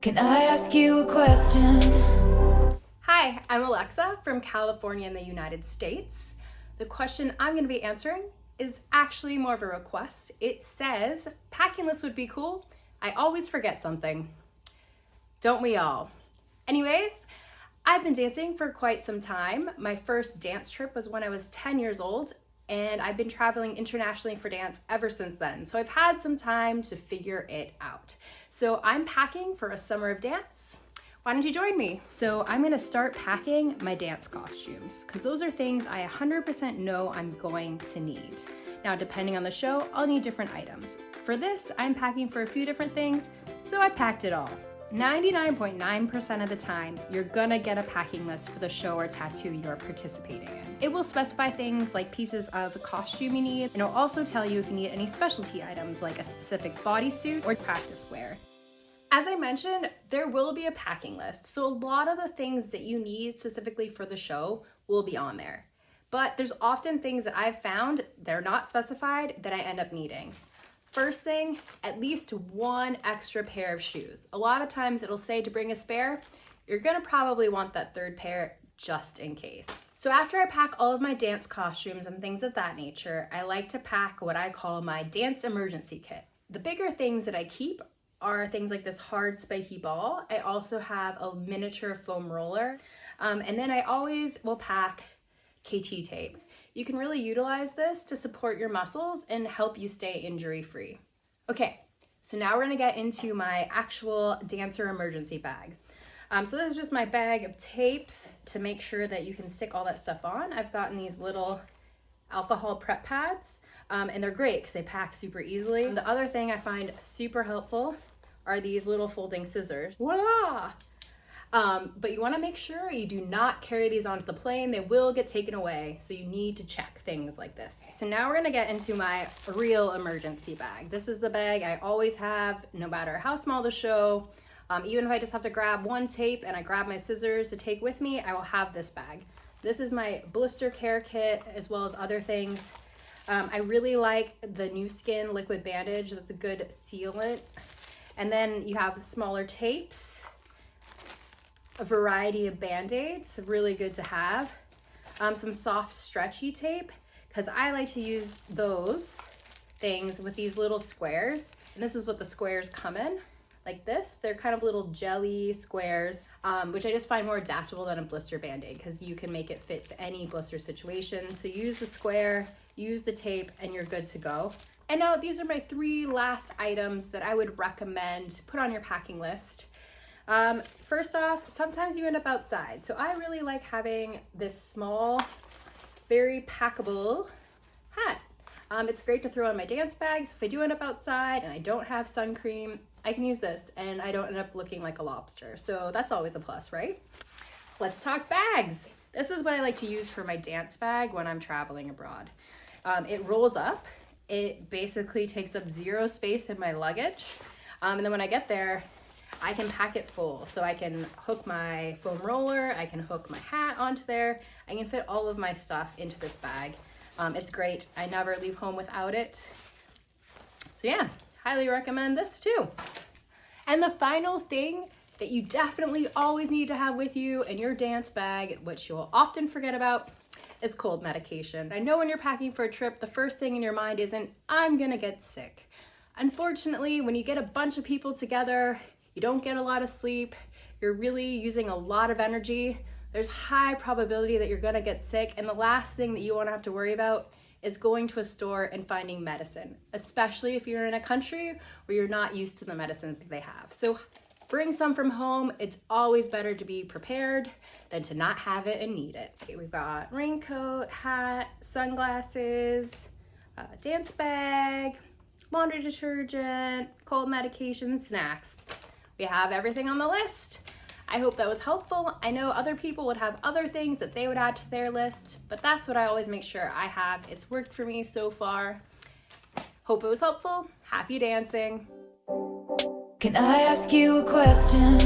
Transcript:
Can I ask you a question? Hi, I'm Alexa from California in the United States. The question I'm going to be answering is actually more of a request. It says, packing list would be cool. I always forget something. Don't we all? Anyways, I've been dancing for quite some time. My first dance trip was when I was 10 years old, and I've been traveling internationally for dance ever since then. So I've had some time to figure it out. So I'm packing for a summer of dance. Why don't you join me? So I'm gonna start packing my dance costumes because those are things I 100% know I'm going to need. Now, depending on the show, I'll need different items. For this, I'm packing for a few different things, so I packed it all. 99.9% of the time, you're gonna get a packing list for the show or tattoo you're participating in. It will specify things like pieces of costume you need, and it'll also tell you if you need any specialty items like a specific bodysuit or practice wear. As I mentioned, there will be a packing list, so a lot of the things that you need specifically for the show will be on there. But there's often things that I've found they're not specified that I end up needing. First thing, at least one extra pair of shoes. A lot of times it'll say to bring a spare. You're gonna probably want that third pair just in case. So after I pack all of my dance costumes and things of that nature, I like to pack what I call my dance emergency kit. The bigger things that I keep are things like this hard spiky ball. I also have a miniature foam roller. And then I always will pack KT tapes. You can really utilize this to support your muscles and help you stay injury-free. Okay, so now we're gonna get into my actual dancer emergency bags. So this is just my bag of tapes to make sure that you can stick all that stuff on. I've gotten these little alcohol prep pads, and they're great because they pack super easily. The other thing I find super helpful are these little folding scissors. Voila! But you wanna make sure you do not carry these onto the plane. They will get taken away, so you need to check things like this. So now we're gonna get into my real emergency bag. This is the bag I always have, no matter how small the show. Even if I just have to grab one tape and I grab my scissors to take with me, I will have this bag. This is my blister care kit, as well as other things. I really like the New Skin liquid bandage. That's a good sealant. And then you have smaller tapes, a variety of Band-Aids, really good to have. Some soft stretchy tape, because I like to use those things with these little squares. And this is what the squares come in, like this. They're kind of little jelly squares, which I just find more adaptable than a blister Band-Aid because you can make it fit to any blister situation. So use the square, use the tape, and you're good to go. And now these are my 3 last items that I would recommend to put on your packing list. First off, sometimes you end up outside. So I really like having this small, very packable hat. It's great to throw in my dance bags. If I do end up outside and I don't have sun cream, I can use this and I don't end up looking like a lobster. So that's always a plus, right? Let's talk bags. This is what I like to use for my dance bag when I'm traveling abroad. It rolls up. It basically takes up 0 space in my luggage. And then when I get there, I can pack it full. So I can hook my foam roller, I can hook my hat onto there. I can fit all of my stuff into this bag. It's great. I never leave home without it. So yeah, highly recommend this too. And the final thing that you definitely always need to have with you in your dance bag, which you'll often forget about, is cold medication. I know when you're packing for a trip, the first thing in your mind isn't, I'm gonna get sick. Unfortunately, when you get a bunch of people together, you don't get a lot of sleep, you're really using a lot of energy, there's high probability that you're gonna get sick, and the last thing that you wanna have to worry about is going to a store and finding medicine, especially if you're in a country where you're not used to the medicines that they have. So bring some from home. It's always better to be prepared than to not have it and need it. Okay, we've got raincoat, hat, sunglasses, dance bag, laundry detergent, cold medication, snacks. We have everything on the list. I hope that was helpful. I know other people would have other things that they would add to their list, but that's what I always make sure I have. It's worked for me so far. Hope it was helpful. Happy dancing. Can I ask you a question?